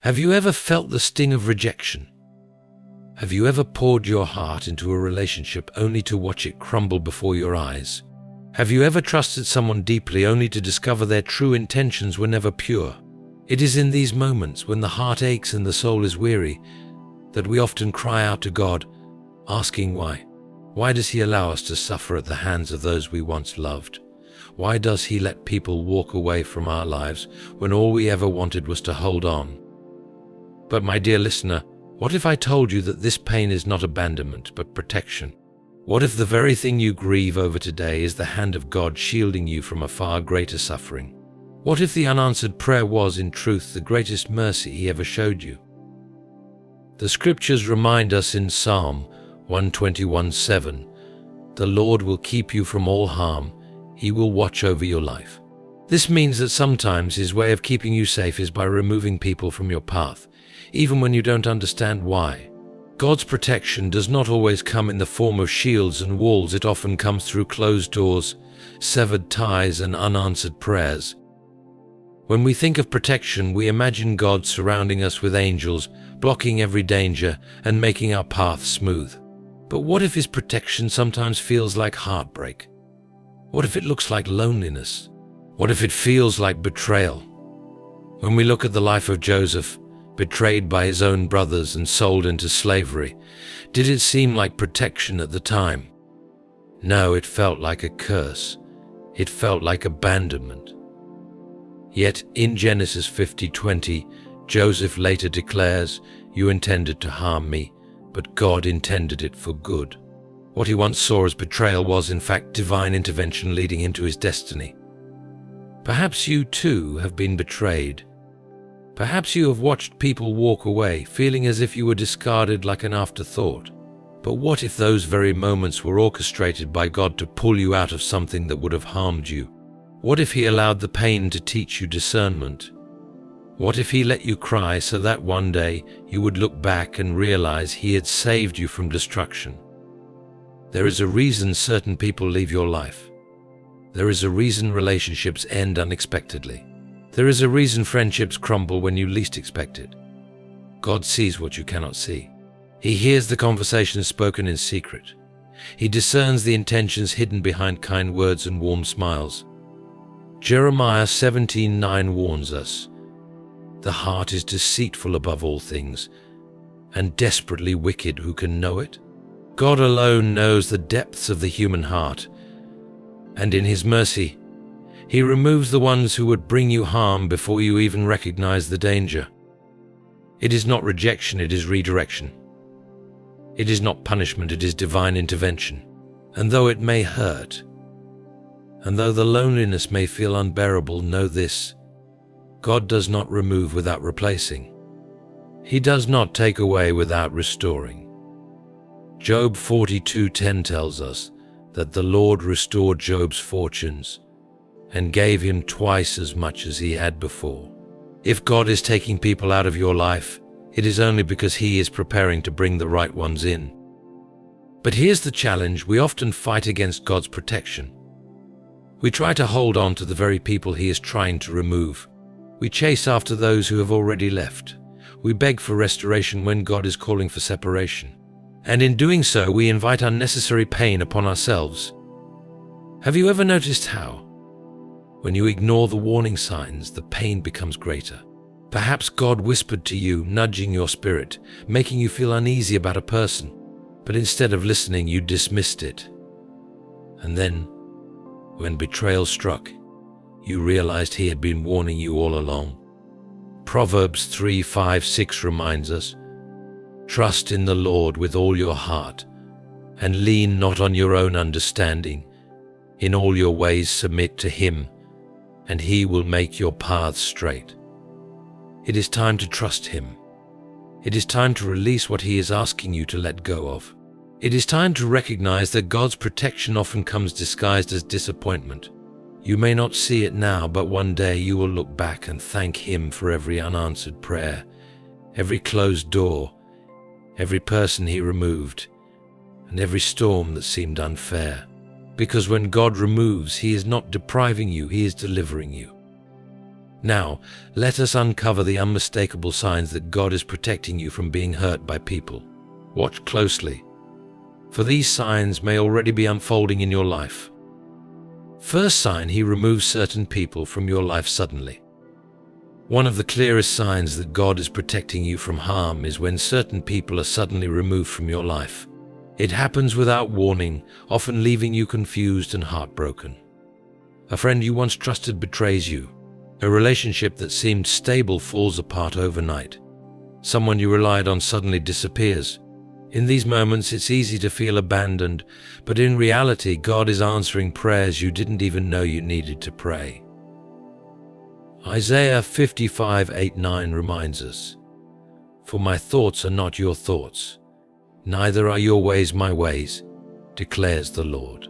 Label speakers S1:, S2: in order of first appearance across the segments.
S1: Have you ever felt the sting of rejection? Have you ever poured your heart into a relationship only to watch it crumble before your eyes? Have you ever trusted someone deeply only to discover their true intentions were never pure? It is in these moments, when the heart aches and the soul is weary, that we often cry out to God, asking why. Why does He allow us to suffer at the hands of those we once loved? Why does He let people walk away from our lives when all we ever wanted was to hold on? But my dear listener, what if I told you that this pain is not abandonment, but protection? What if the very thing you grieve over today is the hand of God shielding you from a far greater suffering? What if the unanswered prayer was, in truth, the greatest mercy He ever showed you? The scriptures remind us in Psalm 121:7, "The Lord will keep you from all harm. He will watch over your life." This means that sometimes His way of keeping you safe is by removing people from your path, even when you don't understand why. God's protection does not always come in the form of shields and walls. It often comes through closed doors, severed ties, and unanswered prayers. When we think of protection, we imagine God surrounding us with angels, blocking every danger and making our path smooth. But what if His protection sometimes feels like heartbreak? What if it looks like loneliness? What if it feels like betrayal? When we look at the life of Joseph, betrayed by his own brothers and sold into slavery, did it seem like protection at the time? No, it felt like a curse. It felt like abandonment. Yet in Genesis 50:20, Joseph later declares, "You intended to harm me, but God intended it for good." What he once saw as betrayal was, in fact, divine intervention leading him to his destiny. Perhaps you too have been betrayed. Perhaps you have watched people walk away, feeling as if you were discarded like an afterthought. But what if those very moments were orchestrated by God to pull you out of something that would have harmed you? What if He allowed the pain to teach you discernment? What if He let you cry so that one day you would look back and realize He had saved you from destruction? There is a reason certain people leave your life. There is a reason relationships end unexpectedly. There is a reason friendships crumble when you least expect it. God sees what you cannot see. He hears the conversations spoken in secret. He discerns the intentions hidden behind kind words and warm smiles. Jeremiah 17:9 warns us, "The heart is deceitful above all things, and desperately wicked. Who can know it?" God alone knows the depths of the human heart, and in His mercy, He removes the ones who would bring you harm before you even recognize the danger. It is not rejection, it is redirection. It is not punishment, it is divine intervention. And though it may hurt, and though the loneliness may feel unbearable, know this: God does not remove without replacing. He does not take away without restoring. Job 42:10 tells us that the Lord restored Job's fortunes and gave him twice as much as he had before. If God is taking people out of your life, it is only because He is preparing to bring the right ones in. But here's the challenge: we often fight against God's protection. We try to hold on to the very people He is trying to remove. We chase after those who have already left. We beg for restoration when God is calling for separation. And in doing so, we invite unnecessary pain upon ourselves. Have you ever noticed how, when you ignore the warning signs, the pain becomes greater? Perhaps God whispered to you, nudging your spirit, making you feel uneasy about a person, but instead of listening, you dismissed it. And then, when betrayal struck, you realized He had been warning you all along. Proverbs 3:5-6 reminds us, "Trust in the Lord with all your heart, and lean not on your own understanding. In all your ways submit to Him, and He will make your paths straight." It is time to trust Him. It is time to release what He is asking you to let go of. It is time to recognize that God's protection often comes disguised as disappointment. You may not see it now, but one day you will look back and thank Him for every unanswered prayer, every closed door, every person He removed, and every storm that seemed unfair. Because when God removes, He is not depriving you, He is delivering you. Now, let us uncover the unmistakable signs that God is protecting you from being hurt by people. Watch closely, for these signs may already be unfolding in your life. First sign, He removes certain people from your life suddenly. One of the clearest signs that God is protecting you from harm is when certain people are suddenly removed from your life. It happens without warning, often leaving you confused and heartbroken. A friend you once trusted betrays you. A relationship that seemed stable falls apart overnight. Someone you relied on suddenly disappears. In these moments, it's easy to feel abandoned, but in reality, God is answering prayers you didn't even know you needed to pray. Isaiah 55:8-9 reminds us, "For my thoughts are not your thoughts, neither are your ways my ways, declares the Lord.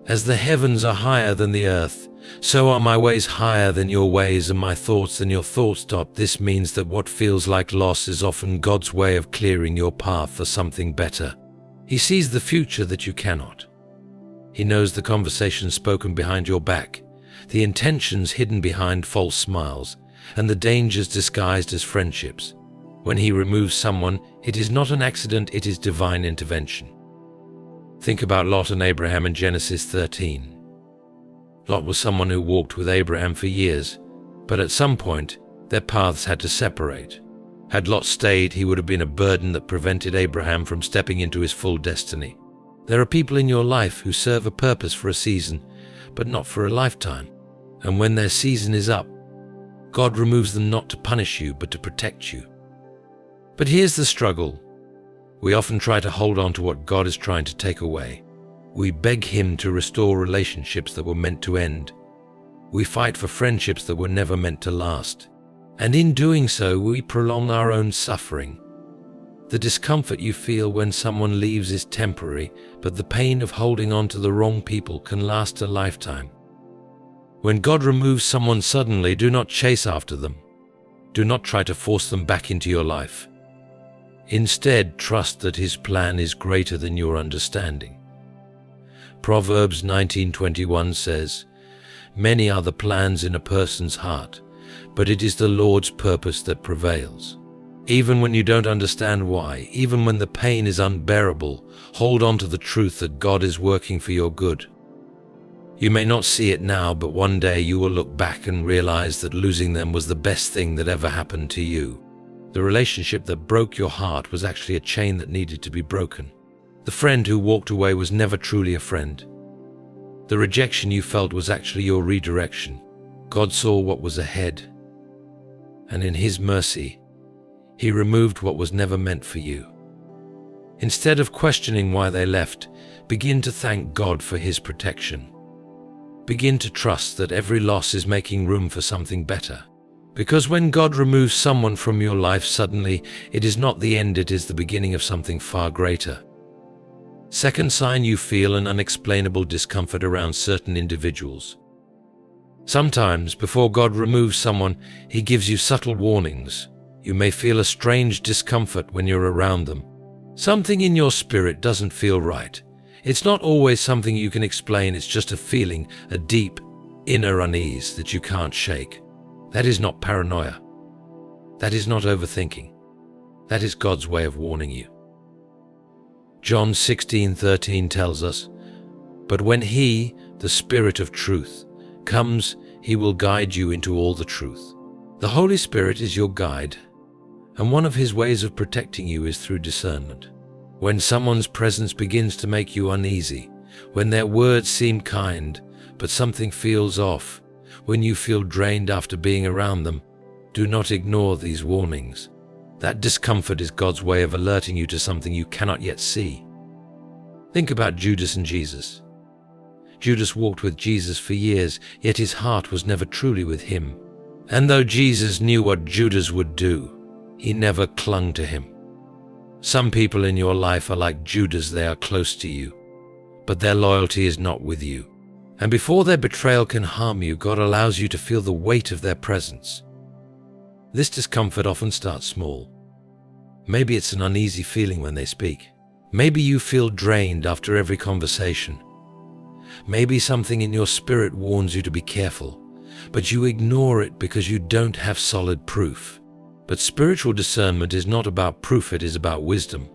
S1: As the heavens are higher than the earth, so are my ways higher than your ways and my thoughts than your thoughts." This means that what feels like loss is often God's way of clearing your path for something better. He sees the future that you cannot. He knows the conversations spoken behind your back, the intentions hidden behind false smiles, and the dangers disguised as friendships. When He removes someone, it is not an accident, it is divine intervention. Think about Lot and Abraham in Genesis 13. Lot was someone who walked with Abraham for years, but at some point, their paths had to separate. Had Lot stayed, he would have been a burden that prevented Abraham from stepping into his full destiny. There are people in your life who serve a purpose for a season, but not for a lifetime. And when their season is up, God removes them not to punish you, but to protect you. But here's the struggle. We often try to hold on to what God is trying to take away. We beg Him to restore relationships that were meant to end. We fight for friendships that were never meant to last. And in doing so, we prolong our own suffering. The discomfort you feel when someone leaves is temporary, but the pain of holding on to the wrong people can last a lifetime. When God removes someone suddenly, do not chase after them. Do not try to force them back into your life. Instead, trust that His plan is greater than your understanding. Proverbs 19:21 says, "Many are the plans in a person's heart, but it is the Lord's purpose that prevails." Even when you don't understand why, even when the pain is unbearable, hold on to the truth that God is working for your good. You may not see it now, but one day you will look back and realize that losing them was the best thing that ever happened to you. The relationship that broke your heart was actually a chain that needed to be broken. The friend who walked away was never truly a friend. The rejection you felt was actually your redirection. God saw what was ahead, and in His mercy, He removed what was never meant for you. Instead of questioning why they left, begin to thank God for His protection. Begin to trust that every loss is making room for something better. Because when God removes someone from your life suddenly, it is not the end, it is the beginning of something far greater. Second sign, you feel an unexplainable discomfort around certain individuals. Sometimes, before God removes someone, He gives you subtle warnings. You may feel a strange discomfort when you're around them. Something in your spirit doesn't feel right. It's not always something you can explain, it's just a feeling, a deep, inner unease that you can't shake. That is not paranoia. That is not overthinking. That is God's way of warning you. John 16:13 tells us, "But when He, the Spirit of truth, comes, He will guide you into all the truth." The Holy Spirit is your guide, and one of His ways of protecting you is through discernment. When someone's presence begins to make you uneasy, when their words seem kind, but something feels off, when you feel drained after being around them, do not ignore these warnings. That discomfort is God's way of alerting you to something you cannot yet see. Think about Judas and Jesus. Judas walked with Jesus for years, yet his heart was never truly with Him. And though Jesus knew what Judas would do, He never clung to him. Some people in your life are like Judas, they are close to you, but their loyalty is not with you. And before their betrayal can harm you, God allows you to feel the weight of their presence. This discomfort often starts small. Maybe it's an uneasy feeling when they speak. Maybe you feel drained after every conversation. Maybe something in your spirit warns you to be careful. but you ignore it because you don't have solid proof. But spiritual discernment is not about proof, it is about wisdom.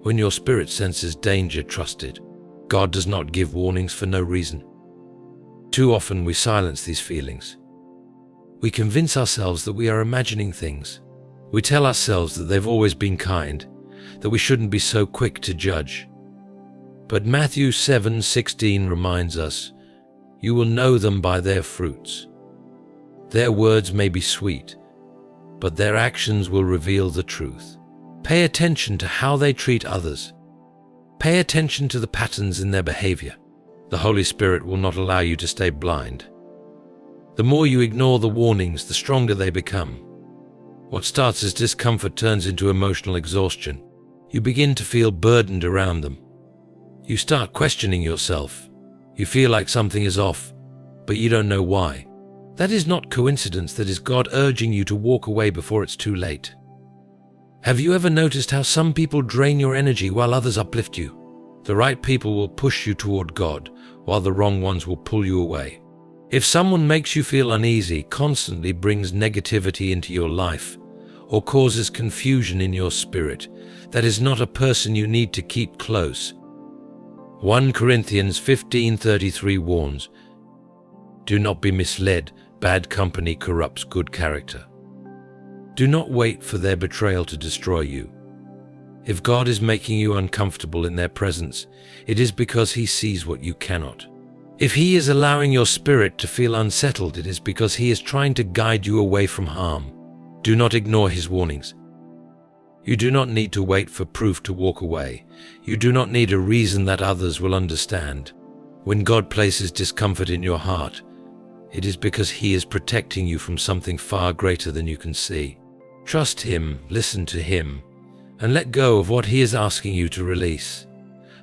S1: When your spirit senses danger, trust it. God does not give warnings for no reason. Too often we silence these feelings. We convince ourselves that we are imagining things. We tell ourselves that they've always been kind, that we shouldn't be so quick to judge. But Matthew 7:16 reminds us, "You will know them by their fruits." Their words may be sweet, but their actions will reveal the truth. Pay attention to how they treat others. Pay attention to the patterns in their behavior. The Holy Spirit will not allow you to stay blind. The more you ignore the warnings, the stronger they become. What starts as discomfort turns into emotional exhaustion. You begin to feel burdened around them. You start questioning yourself. You feel like something is off, but you don't know why. That is not coincidence, that is God urging you to walk away before it's too late. Have you ever noticed how some people drain your energy while others uplift you? The right people will push you toward God, while the wrong ones will pull you away. If someone makes you feel uneasy, constantly brings negativity into your life, or causes confusion in your spirit, that is not a person you need to keep close. 1 Corinthians 15:33 warns, "Do not be misled, bad company corrupts good character." Do not wait for their betrayal to destroy you. If God is making you uncomfortable in their presence, it is because He sees what you cannot. If He is allowing your spirit to feel unsettled, it is because He is trying to guide you away from harm. Do not ignore His warnings. You do not need to wait for proof to walk away. You do not need a reason that others will understand. When God places discomfort in your heart, it is because He is protecting you from something far greater than you can see. Trust Him, listen to Him, and let go of what He is asking you to release.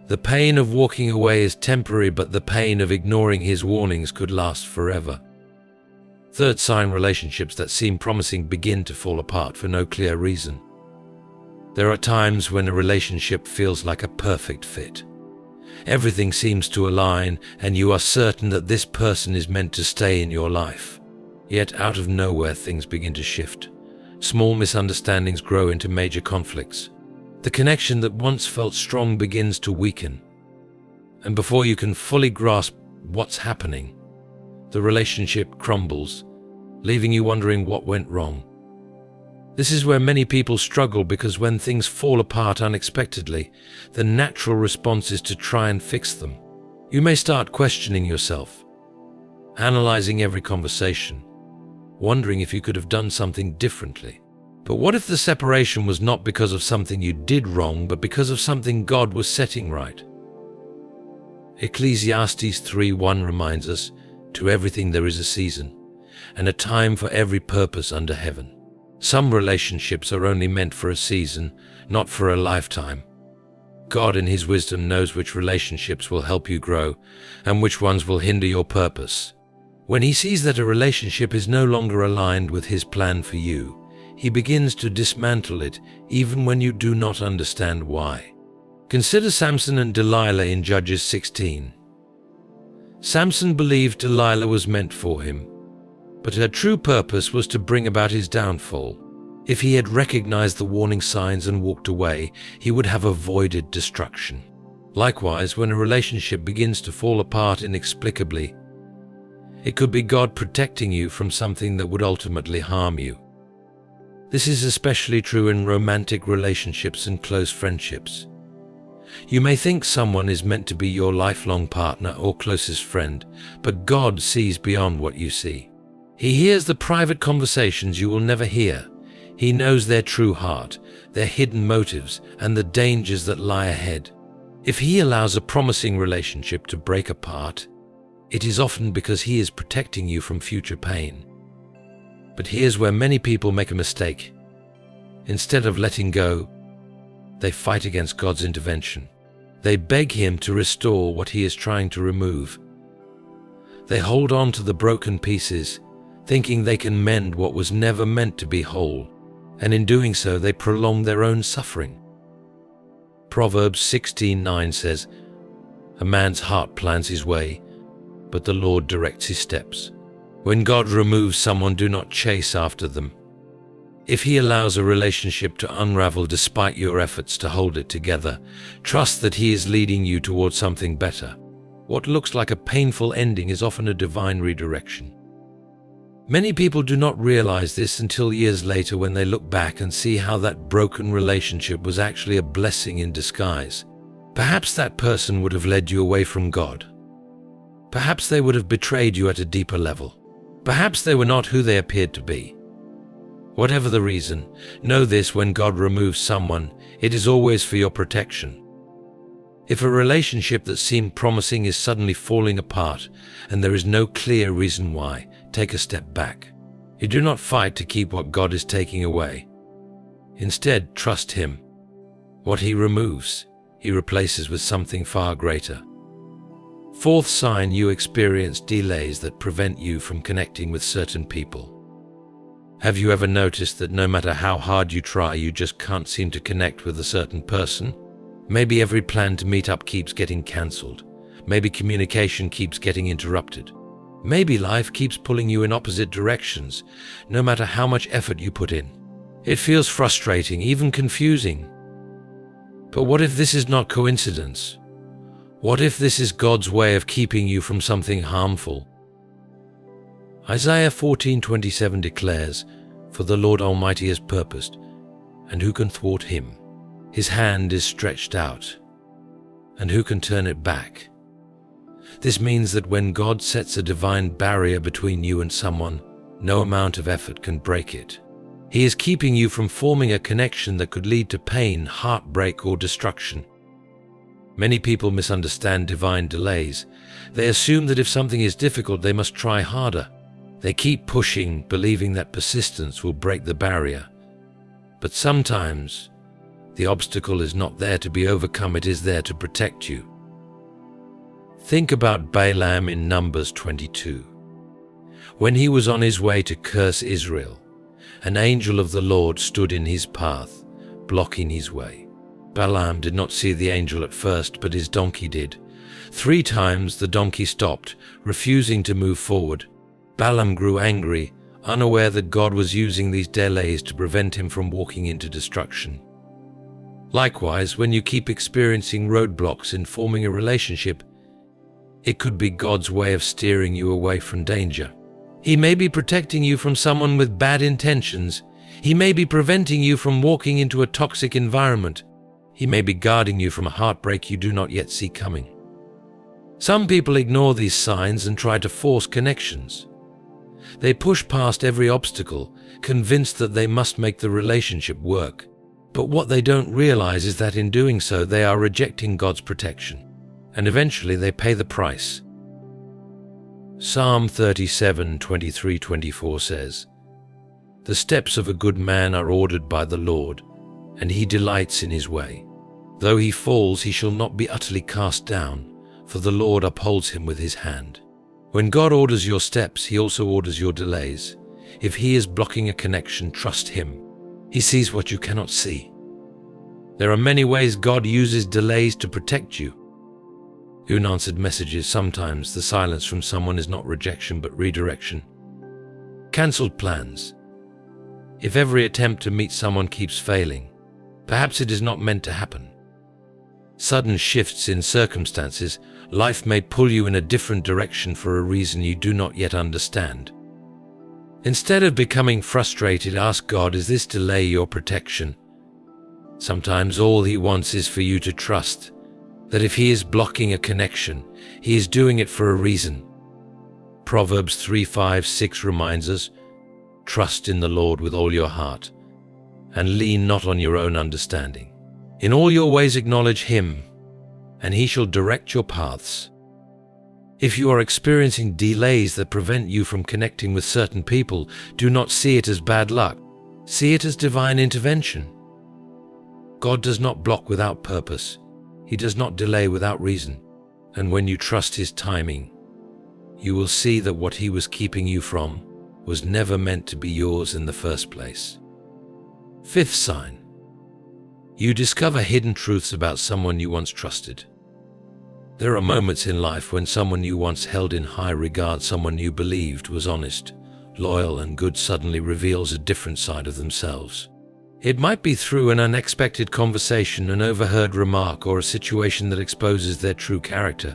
S1: The pain of walking away is temporary, but the pain of ignoring His warnings could last forever. Third sign: relationships that seem promising begin to fall apart for no clear reason. There are times when a relationship feels like a perfect fit. Everything seems to align, and you are certain that this person is meant to stay in your life. Yet out of nowhere, things begin to shift. Small misunderstandings grow into major conflicts. The connection that once felt strong begins to weaken. And before you can fully grasp what's happening, the relationship crumbles, leaving you wondering what went wrong. This is where many people struggle, because when things fall apart unexpectedly, the natural response is to try and fix them. You may start questioning yourself, analyzing every conversation, wondering if you could have done something differently. But what if the separation was not because of something you did wrong, but because of something God was setting right? Ecclesiastes 3:1 reminds us, "To everything there is a season, and a time for every purpose under heaven." Some relationships are only meant for a season, not for a lifetime. God in His wisdom knows which relationships will help you grow and which ones will hinder your purpose. When He sees that a relationship is no longer aligned with His plan for you, He begins to dismantle it, even when you do not understand why. Consider Samson and Delilah in Judges 16. Samson believed Delilah was meant for him, but her true purpose was to bring about his downfall. If he had recognized the warning signs and walked away, he would have avoided destruction. Likewise, when a relationship begins to fall apart inexplicably, it could be God protecting you from something that would ultimately harm you. This is especially true in romantic relationships and close friendships. You may think someone is meant to be your lifelong partner or closest friend, but God sees beyond what you see. He hears the private conversations you will never hear. He knows their true heart, their hidden motives, and the dangers that lie ahead. If He allows a promising relationship to break apart, it is often because He is protecting you from future pain. But here's where many people make a mistake. Instead of letting go, they fight against God's intervention. They beg Him to restore what He is trying to remove. They hold on to the broken pieces, thinking they can mend what was never meant to be whole, and in doing so they prolong their own suffering. Proverbs 16:9 says, "A man's heart plans his way, but the Lord directs his steps." When God removes someone, do not chase after them. If He allows a relationship to unravel despite your efforts to hold it together, trust that He is leading you towards something better. What looks like a painful ending is often a divine redirection. Many people do not realize this until years later, when they look back and see how that broken relationship was actually a blessing in disguise. Perhaps that person would have led you away from God. Perhaps they would have betrayed you at a deeper level. Perhaps they were not who they appeared to be. Whatever the reason, know this: when God removes someone, it is always for your protection. If a relationship that seemed promising is suddenly falling apart and there is no clear reason why, take a step back. You do not fight to keep what God is taking away. Instead, trust Him. What He removes, He replaces with something far greater. Fourth sign: you experience delays that prevent you from connecting with certain people. Have you ever noticed that no matter how hard you try, you just can't seem to connect with a certain person? Maybe every plan to meet up keeps getting cancelled. Maybe communication keeps getting interrupted. Maybe life keeps pulling you in opposite directions, no matter how much effort you put in. It feels frustrating, even confusing. But what if this is not coincidence? What if this is God's way of keeping you from something harmful? Isaiah 14:27 declares, "For the Lord Almighty has purposed, and who can thwart Him? His hand is stretched out, and who can turn it back?" This means that when God sets a divine barrier between you and someone, no amount of effort can break it. He is keeping you from forming a connection that could lead to pain, heartbreak, or destruction. Many people misunderstand divine delays. They assume that if something is difficult, they must try harder. They keep pushing, believing that persistence will break the barrier. But sometimes, the obstacle is not there to be overcome, it is there to protect you. Think about Balaam in Numbers 22. When he was on his way to curse Israel, an angel of the Lord stood in his path, blocking his way. Balaam did not see the angel at first, but his donkey did. 3 times the donkey stopped, refusing to move forward. Balaam grew angry, unaware that God was using these delays to prevent him from walking into destruction. Likewise, when you keep experiencing roadblocks in forming a relationship, it could be God's way of steering you away from danger. He may be protecting you from someone with bad intentions. He may be preventing you from walking into a toxic environment. He may be guarding you from a heartbreak you do not yet see coming. Some people ignore these signs and try to force connections. They push past every obstacle, convinced that they must make the relationship work. But what they don't realize is that in doing so, they are rejecting God's protection, and eventually they pay the price. Psalm 37:23-24 says, "The steps of a good man are ordered by the Lord, and He delights in his way. Though he falls, he shall not be utterly cast down, for the Lord upholds him with His hand." When God orders your steps, He also orders your delays. If He is blocking a connection, trust Him. He sees what you cannot see. There are many ways God uses delays to protect you. Unanswered messages: sometimes the silence from someone is not rejection but redirection. Cancelled plans: if every attempt to meet someone keeps failing, perhaps it is not meant to happen. Sudden shifts in circumstances: life may pull you in a different direction for a reason you do not yet understand. Instead of becoming frustrated, ask God, is this delay your protection? Sometimes all He wants is for you to trust that if He is blocking a connection, He is doing it for a reason. Proverbs 3:5-6 reminds us, "Trust in the Lord with all your heart, and lean not on your own understanding. In all your ways acknowledge Him, and He shall direct your paths." If you are experiencing delays that prevent you from connecting with certain people, do not see it as bad luck. See it as divine intervention. God does not block without purpose. He does not delay without reason. And when you trust His timing, you will see that what He was keeping you from was never meant to be yours in the first place. Fifth sign: you discover hidden truths about someone you once trusted. There are moments in life when someone you once held in high regard, someone you believed was honest, loyal, and good, suddenly reveals a different side of themselves. It might be through an unexpected conversation, an overheard remark, or a situation that exposes their true character.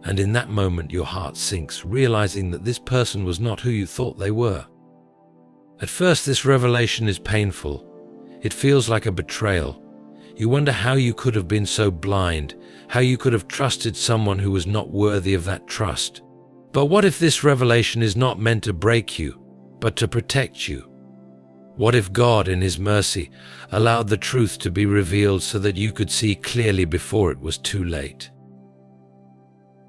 S1: And in that moment, your heart sinks, realizing that this person was not who you thought they were. At first, this revelation is painful. It feels like a betrayal. You wonder how you could have been so blind, how you could have trusted someone who was not worthy of that trust. But what if this revelation is not meant to break you, but to protect you? What if God, in His mercy, allowed the truth to be revealed so that you could see clearly before it was too late?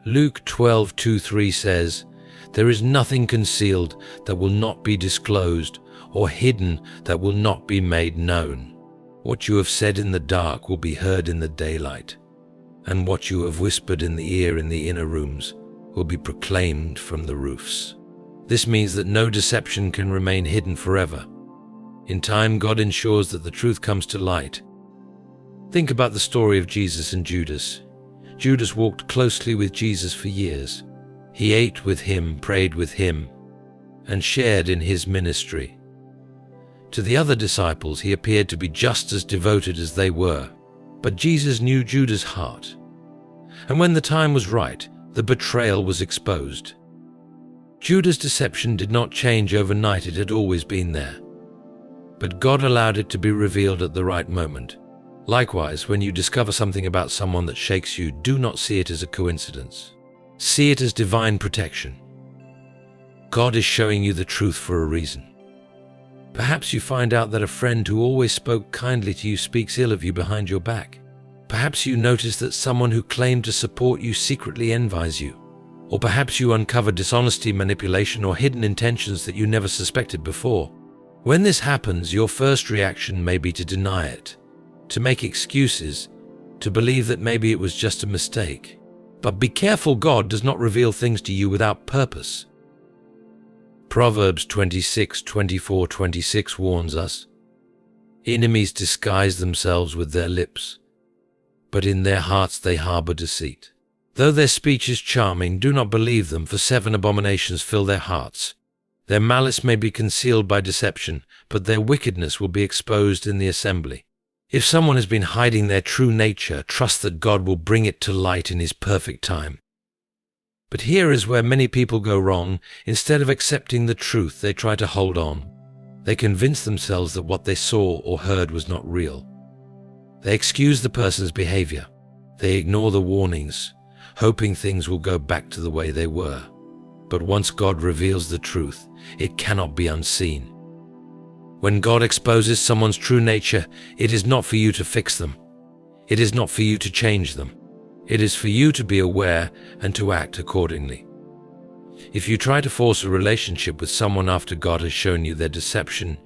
S1: Luke 12:2-3 says, "There is nothing concealed that will not be disclosed, or hidden that will not be made known. What you have said in the dark will be heard in the daylight, and what you have whispered in the ear in the inner rooms will be proclaimed from the roofs." This means that no deception can remain hidden forever. In time, God ensures that the truth comes to light. Think about the story of Jesus and Judas. Judas walked closely with Jesus for years. He ate with Him, prayed with Him, and shared in His ministry. To the other disciples, he appeared to be just as devoted as they were. But Jesus knew Judas' heart. And when the time was right, the betrayal was exposed. Judas' deception did not change overnight, it had always been there. But God allowed it to be revealed at the right moment. Likewise, when you discover something about someone that shakes you, do not see it as a coincidence. See it as divine protection. God is showing you the truth for a reason. Perhaps you find out that a friend who always spoke kindly to you speaks ill of you behind your back. Perhaps you notice that someone who claimed to support you secretly envies you. Or perhaps you uncover dishonesty, manipulation, or hidden intentions that you never suspected before. When this happens, your first reaction may be to deny it, to make excuses, to believe that maybe it was just a mistake. But be careful, God does not reveal things to you without purpose. Proverbs 26:24-26 warns us, "Enemies disguise themselves with their lips, but in their hearts they harbor deceit. Though their speech is charming, do not believe them, for 7 abominations fill their hearts. Their malice may be concealed by deception, but their wickedness will be exposed in the assembly." If someone has been hiding their true nature, trust that God will bring it to light in His perfect time. But here is where many people go wrong. Instead of accepting the truth, they try to hold on. They convince themselves that what they saw or heard was not real. They excuse the person's behavior. They ignore the warnings, hoping things will go back to the way they were. But once God reveals the truth, it cannot be unseen. When God exposes someone's true nature, it is not for you to fix them. It is not for you to change them. It is for you to be aware and to act accordingly. If you try to force a relationship with someone after God has shown you their deception,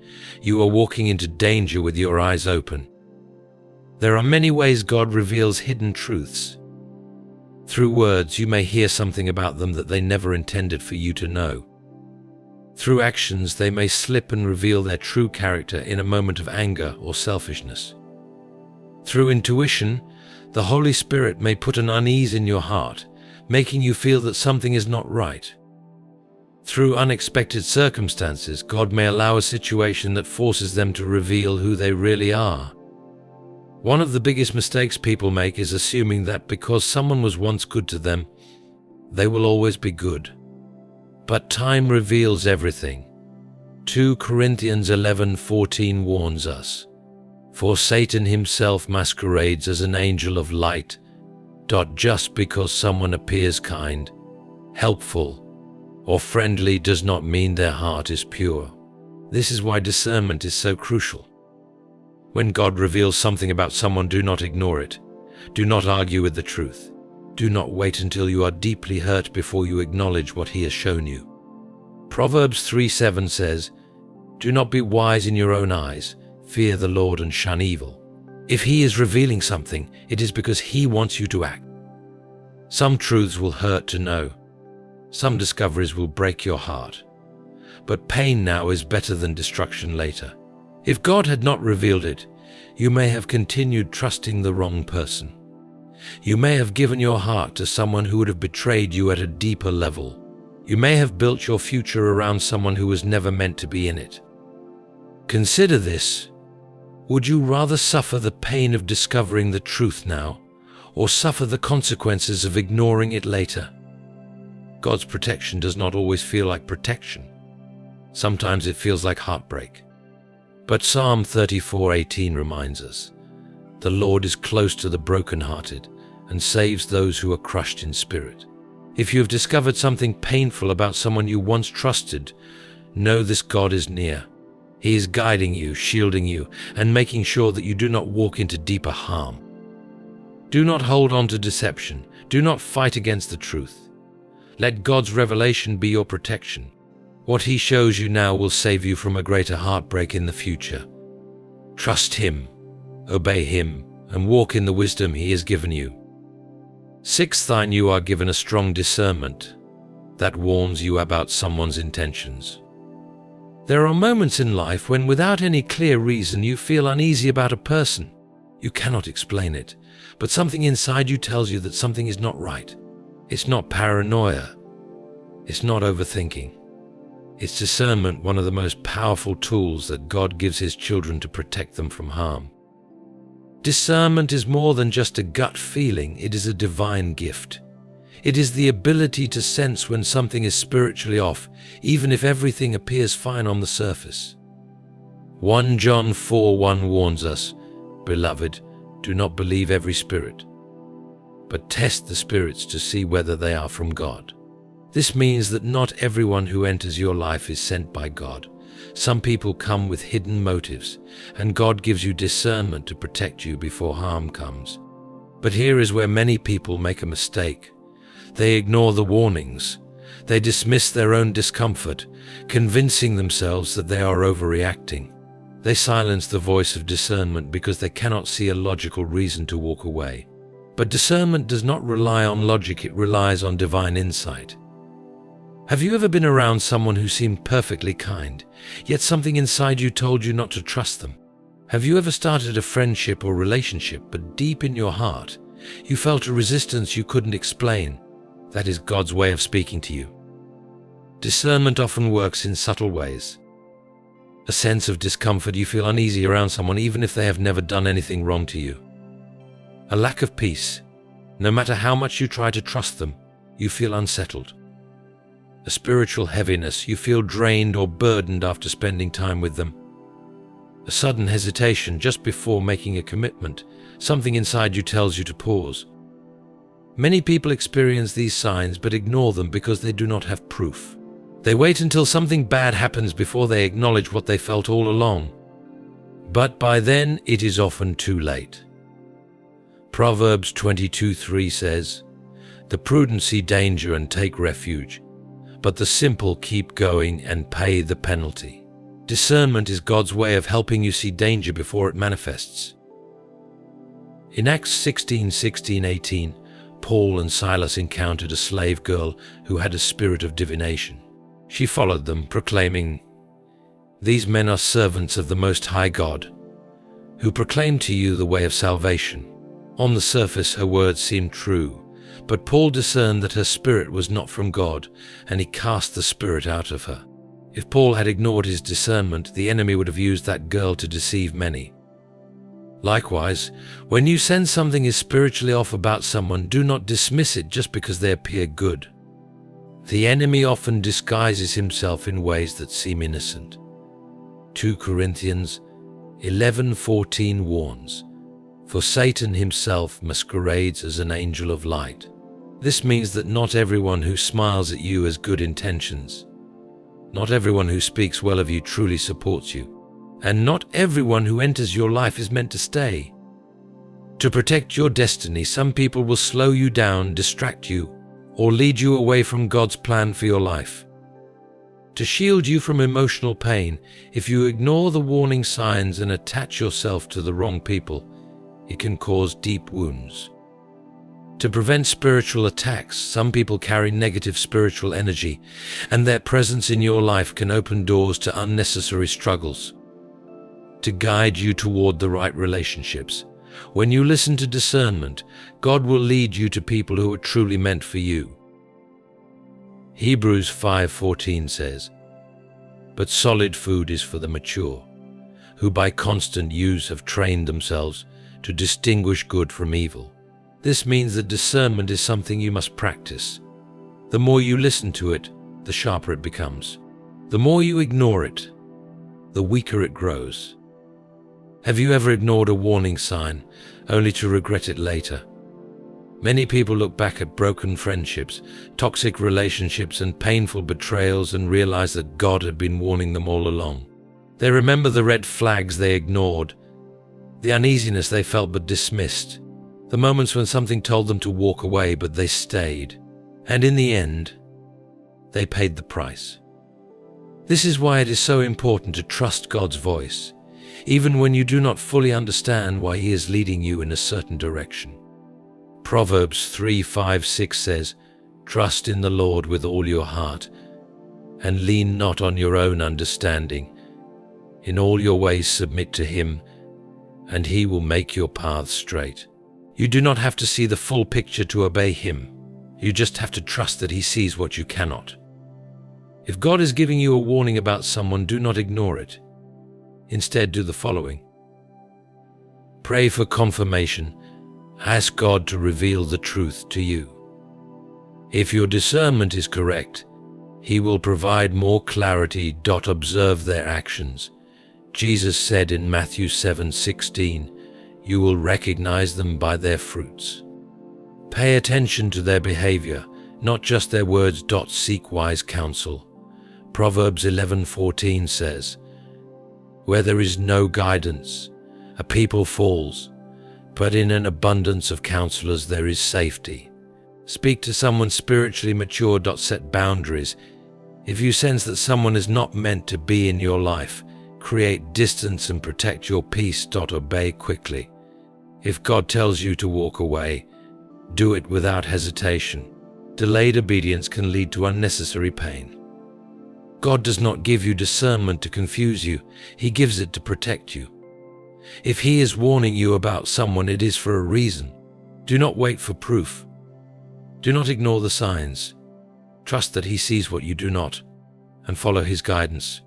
S1: you are walking into danger with your eyes open. There are many ways God reveals hidden truths. Through words, you may hear something about them that they never intended for you to know. Through actions, they may slip and reveal their true character in a moment of anger or selfishness. Through intuition, the Holy Spirit may put an unease in your heart, making you feel that something is not right. Through unexpected circumstances, God may allow a situation that forces them to reveal who they really are. One of the biggest mistakes people make is assuming that because someone was once good to them, they will always be good. But time reveals everything. 2 Corinthians 11:14 warns us, "For Satan himself masquerades as an angel of light. Just because someone appears kind, helpful, or friendly does not mean their heart is pure." This is why discernment is so crucial. When God reveals something about someone, do not ignore it. Do not argue with the truth. Do not wait until you are deeply hurt before you acknowledge what He has shown you. Proverbs 3:7 says, "Do not be wise in your own eyes. Fear the Lord and shun evil." If He is revealing something, it is because He wants you to act. Some truths will hurt to know. Some discoveries will break your heart. But pain now is better than destruction later. If God had not revealed it, you may have continued trusting the wrong person. You may have given your heart to someone who would have betrayed you at a deeper level. You may have built your future around someone who was never meant to be in it. Consider this. Would you rather suffer the pain of discovering the truth now, or suffer the consequences of ignoring it later? God's protection does not always feel like protection. Sometimes it feels like heartbreak. But Psalm 34:18 reminds us, "The Lord is close to the brokenhearted and saves those who are crushed in spirit." If you have discovered something painful about someone you once trusted, know this God is near. He is guiding you, shielding you, and making sure that you do not walk into deeper harm. Do not hold on to deception. Do not fight against the truth. Let God's revelation be your protection. What He shows you now will save you from a greater heartbreak in the future. Trust Him, obey Him, and walk in the wisdom He has given you. Sixth, you are given a strong discernment that warns you about someone's intentions. There are moments in life when, without any clear reason, you feel uneasy about a person. You cannot explain it, but something inside you tells you that something is not right. It's not paranoia. It's not overthinking. It's discernment, one of the most powerful tools that God gives His children to protect them from harm. Discernment is more than just a gut feeling, it is a divine gift. It is the ability to sense when something is spiritually off, even if everything appears fine on the surface. 1 John 4:1 warns us, "Beloved, do not believe every spirit, but test the spirits to see whether they are from God." This means that not everyone who enters your life is sent by God. Some people come with hidden motives, and God gives you discernment to protect you before harm comes. But here is where many people make a mistake. They ignore the warnings. They dismiss their own discomfort, convincing themselves that they are overreacting. They silence the voice of discernment because they cannot see a logical reason to walk away. But discernment does not rely on logic, it relies on divine insight. Have you ever been around someone who seemed perfectly kind, yet something inside you told you not to trust them? Have you ever started a friendship or relationship, but deep in your heart, you felt a resistance you couldn't explain? That is God's way of speaking to you. Discernment often works in subtle ways. A sense of discomfort, you feel uneasy around someone even if they have never done anything wrong to you. A lack of peace. No matter how much you try to trust them, you feel unsettled. A spiritual heaviness, you feel drained or burdened after spending time with them. A sudden hesitation just before making a commitment, something inside you tells you to pause. Many people experience these signs but ignore them because they do not have proof. They wait until something bad happens before they acknowledge what they felt all along. But by then, it is often too late. Proverbs 22:3 says, "The prudent see danger and take refuge, but the simple keep going and pay the penalty." Discernment is God's way of helping you see danger before it manifests. In Acts 16:18, Paul and Silas encountered a slave girl who had a spirit of divination. She followed them, proclaiming, "These men are servants of the Most High God, who proclaim to you the way of salvation." On the surface, her words seemed true, but Paul discerned that her spirit was not from God, and he cast the spirit out of her. If Paul had ignored his discernment, the enemy would have used that girl to deceive many. Likewise, when you sense something is spiritually off about someone, do not dismiss it just because they appear good. The enemy often disguises himself in ways that seem innocent. 2 Corinthians 11:14 warns, "For Satan himself masquerades as an angel of light." This means that not everyone who smiles at you has good intentions. Not everyone who speaks well of you truly supports you. And not everyone who enters your life is meant to stay. To protect your destiny, some people will slow you down, distract you, or lead you away from God's plan for your life. To shield you from emotional pain, if you ignore the warning signs and attach yourself to the wrong people, it can cause deep wounds. To prevent spiritual attacks, some people carry negative spiritual energy, and their presence in your life can open doors to unnecessary struggles. To guide you toward the right relationships, When you listen to discernment, God will lead you to people who are truly meant for you. Hebrews 5:14 says, "But solid food is for the mature, who by constant use have trained themselves to distinguish good from evil." This means that discernment is something you must practice. The more you listen to it, the sharper it becomes. The more you ignore it, the weaker it grows. Have you ever ignored a warning sign only to regret it later? Many people look back at broken friendships, toxic relationships, and painful betrayals and realize that God had been warning them all along. They remember the red flags they ignored, the uneasiness they felt but dismissed, the moments when something told them to walk away but they stayed. And in the end, they paid the price. This is why it is so important to trust God's voice, even when you do not fully understand why He is leading you in a certain direction. Proverbs 3:5-6 says, "Trust in the Lord with all your heart, and lean not on your own understanding. In all your ways submit to Him, and He will make your paths straight." You do not have to see the full picture to obey Him. You just have to trust that He sees what you cannot. If God is giving you a warning about someone, do not ignore it. Instead, do the following. Pray for confirmation. Ask God to reveal the truth to you. If your discernment is correct, He will provide more clarity. Observe their actions. Jesus said in Matthew 7:16, "You will recognize them by their fruits." Pay attention to their behavior, not just their words. Seek wise counsel. Proverbs 11:14 says, "Where there is no guidance, a people falls, but in an abundance of counselors there is safety." Speak to someone spiritually mature. Set boundaries. If you sense that someone is not meant to be in your life, create distance and protect your peace. Obey quickly. If God tells you to walk away, do it without hesitation. Delayed obedience can lead to unnecessary pain. God does not give you discernment to confuse you. He gives it to protect you. If He is warning you about someone, it is for a reason. Do not wait for proof. Do not ignore the signs. Trust that He sees what you do not, and follow His guidance.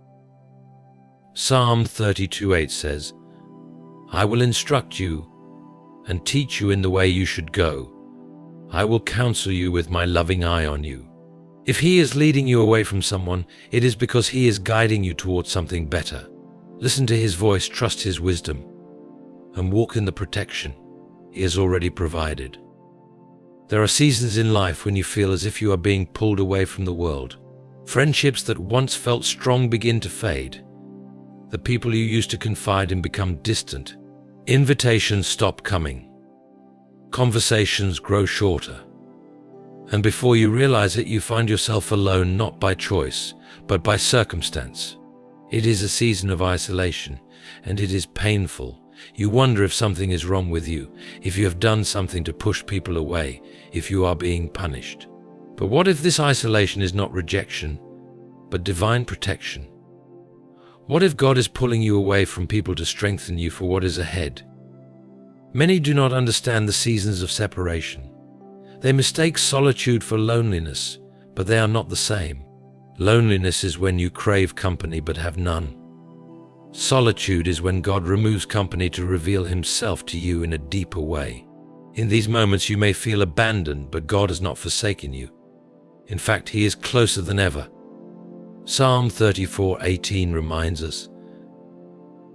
S1: Psalm 32:8 says, "I will instruct you and teach you in the way you should go. I will counsel you with my loving eye on you." If He is leading you away from someone, it is because He is guiding you towards something better. Listen to His voice, trust His wisdom, and walk in the protection He has already provided. There are seasons in life when you feel as if you are being pulled away from the world. Friendships that once felt strong begin to fade. The people you used to confide in become distant. Invitations stop coming. Conversations grow shorter. And before you realize it, you find yourself alone, not by choice, but by circumstance. It is a season of isolation, and it is painful. You wonder if something is wrong with you, if you have done something to push people away, if you are being punished. But what if this isolation is not rejection, but divine protection? What if God is pulling you away from people to strengthen you for what is ahead? Many do not understand the seasons of separation. They mistake solitude for loneliness, but they are not the same. Loneliness is when you crave company but have none. Solitude is when God removes company to reveal Himself to you in a deeper way. In these moments you may feel abandoned, but God has not forsaken you. In fact, He is closer than ever. Psalm 34:18 reminds us,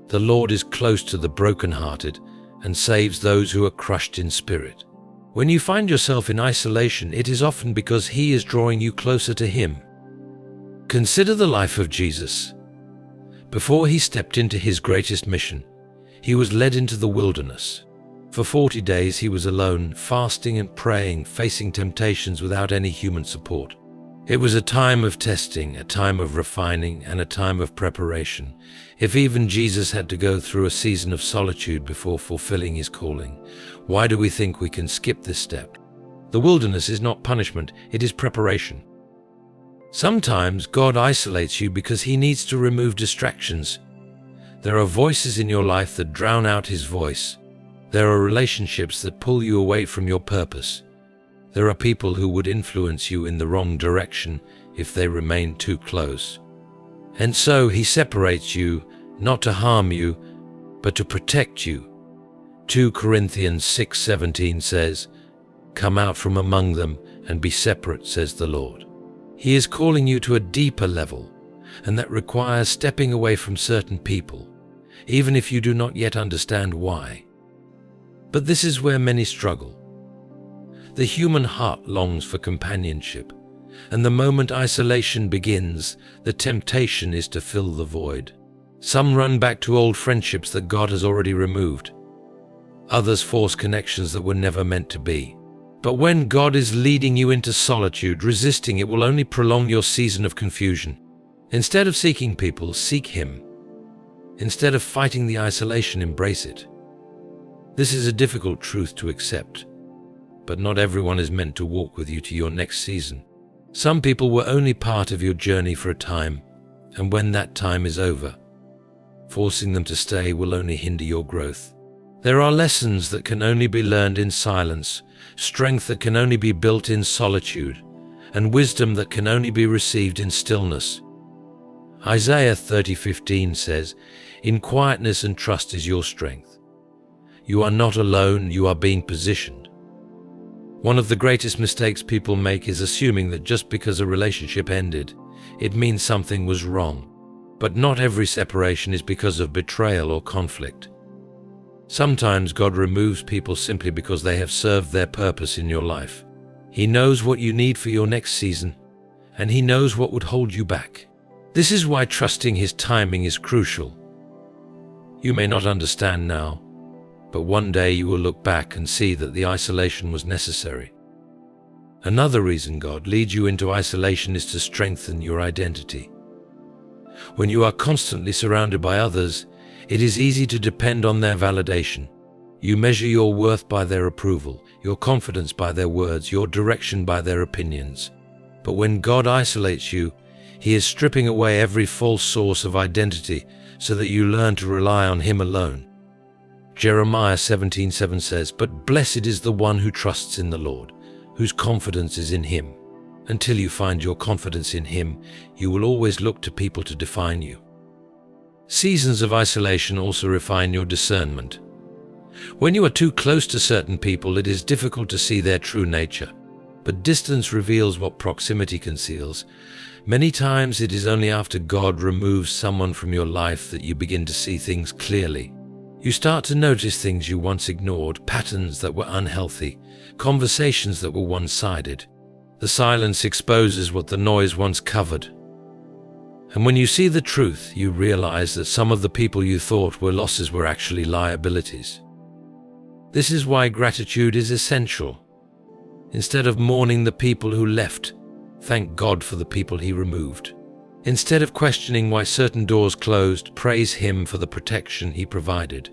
S1: "The Lord is close to the brokenhearted and saves those who are crushed in spirit." When you find yourself in isolation, it is often because He is drawing you closer to Him. Consider the life of Jesus. Before He stepped into His greatest mission, He was led into the wilderness. For 40 days He was alone, fasting and praying, facing temptations without any human support. It was a time of testing, a time of refining, and a time of preparation. If even Jesus had to go through a season of solitude before fulfilling His calling, why do we think we can skip this step? The wilderness is not punishment, it is preparation. Sometimes God isolates you because He needs to remove distractions. There are voices in your life that drown out His voice. There are relationships that pull you away from your purpose. There are people who would influence you in the wrong direction if they remain too close. And so he separates you, not to harm you, but to protect you. 2 Corinthians 6:17 says, "Come out from among them and be separate," says the Lord. He is calling you to a deeper level, and that requires stepping away from certain people, even if you do not yet understand why. But this is where many struggle. The human heart longs for companionship, and the moment isolation begins, the temptation is to fill the void. Some run back to old friendships that God has already removed. Others force connections that were never meant to be. But when God is leading you into solitude, resisting it will only prolong your season of confusion. Instead of seeking people, seek Him. Instead of fighting the isolation, embrace it. This is a difficult truth to accept, but not everyone is meant to walk with you to your next season. Some people were only part of your journey for a time, and when that time is over, forcing them to stay will only hinder your growth. There are lessons that can only be learned in silence, strength that can only be built in solitude, and wisdom that can only be received in stillness. Isaiah 30:15 says, "In quietness and trust is your strength." You are not alone, you are being positioned. One of the greatest mistakes people make is assuming that just because a relationship ended, it means something was wrong. But not every separation is because of betrayal or conflict. Sometimes God removes people simply because they have served their purpose in your life. He knows what you need for your next season, and He knows what would hold you back. This is why trusting His timing is crucial. You may not understand now, but one day you will look back and see that the isolation was necessary. Another reason God leads you into isolation is to strengthen your identity. When you are constantly surrounded by others, it is easy to depend on their validation. You measure your worth by their approval, your confidence by their words, your direction by their opinions. But when God isolates you, He is stripping away every false source of identity so that you learn to rely on Him alone. Jeremiah 17:7 says, "But blessed is the one who trusts in the Lord, whose confidence is in Him." Until you find your confidence in Him, you will always look to people to define you. Seasons of isolation also refine your discernment. When you are too close to certain people, it is difficult to see their true nature. But distance reveals what proximity conceals. Many times it is only after God removes someone from your life that you begin to see things clearly. You start to notice things you once ignored, patterns that were unhealthy, conversations that were one-sided. The silence exposes what the noise once covered. And when you see the truth, you realize that some of the people you thought were losses were actually liabilities. This is why gratitude is essential. Instead of mourning the people who left, thank God for the people He removed. Instead of questioning why certain doors closed, praise Him for the protection He provided.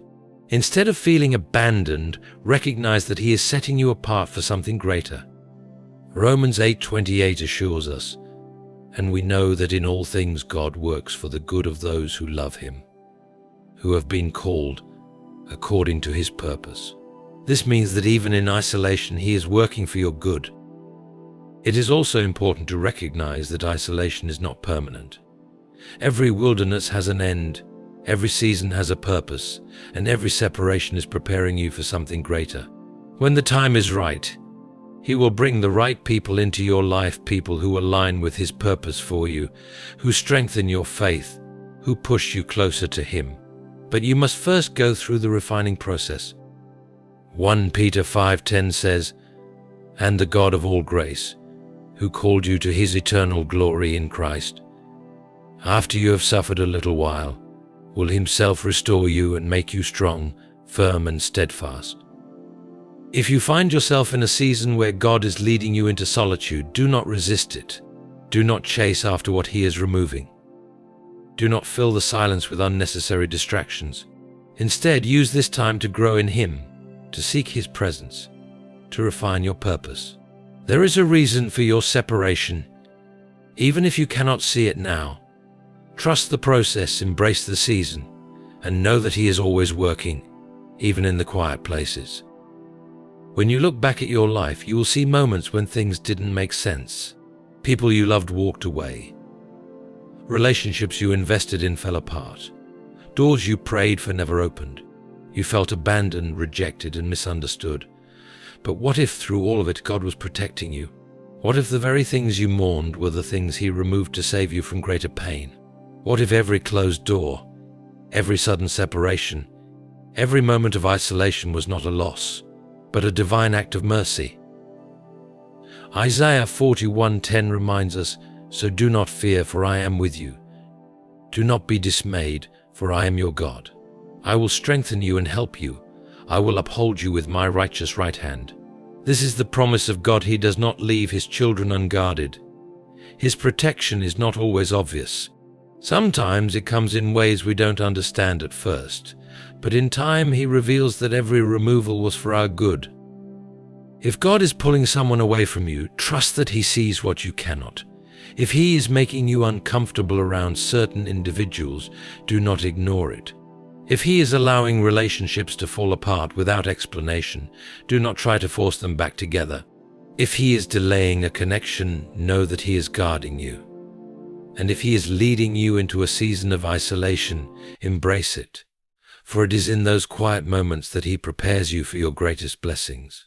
S1: Instead of feeling abandoned, recognize that He is setting you apart for something greater. Romans 8:28 assures us, "And we know that in all things God works for the good of those who love Him, who have been called according to His purpose." This means that even in isolation, He is working for your good. It is also important to recognize that isolation is not permanent. Every wilderness has an end, every season has a purpose, and every separation is preparing you for something greater. When the time is right, He will bring the right people into your life, people who align with His purpose for you, who strengthen your faith, who push you closer to Him. But you must first go through the refining process. 1 Peter 5:10 says, "And the God of all grace, who called you to His eternal glory in Christ, after you have suffered a little while, will Himself restore you and make you strong, firm and steadfast." If you find yourself in a season where God is leading you into solitude, do not resist it. Do not chase after what He is removing. Do not fill the silence with unnecessary distractions. Instead, use this time to grow in Him, to seek His presence, to refine your purpose. There is a reason for your separation, even if you cannot see it now. Trust the process, embrace the season, and know that He is always working, even in the quiet places. When you look back at your life, you will see moments when things didn't make sense. People you loved walked away. Relationships you invested in fell apart. Doors you prayed for never opened. You felt abandoned, rejected, and misunderstood. But what if through all of it God was protecting you? What if the very things you mourned were the things He removed to save you from greater pain? What if every closed door, every sudden separation, every moment of isolation was not a loss, but a divine act of mercy? Isaiah 41:10 reminds us, "So do not fear, for I am with you. Do not be dismayed, for I am your God. I will strengthen you and help you. I will uphold you with my righteous right hand." This is the promise of God. He does not leave His children unguarded. His protection is not always obvious. Sometimes it comes in ways we don't understand at first, but in time He reveals that every removal was for our good. If God is pulling someone away from you, trust that He sees what you cannot. If He is making you uncomfortable around certain individuals, do not ignore it. If He is allowing relationships to fall apart without explanation, do not try to force them back together. If He is delaying a connection, know that He is guarding you. And if He is leading you into a season of isolation, embrace it. For it is in those quiet moments that He prepares you for your greatest blessings.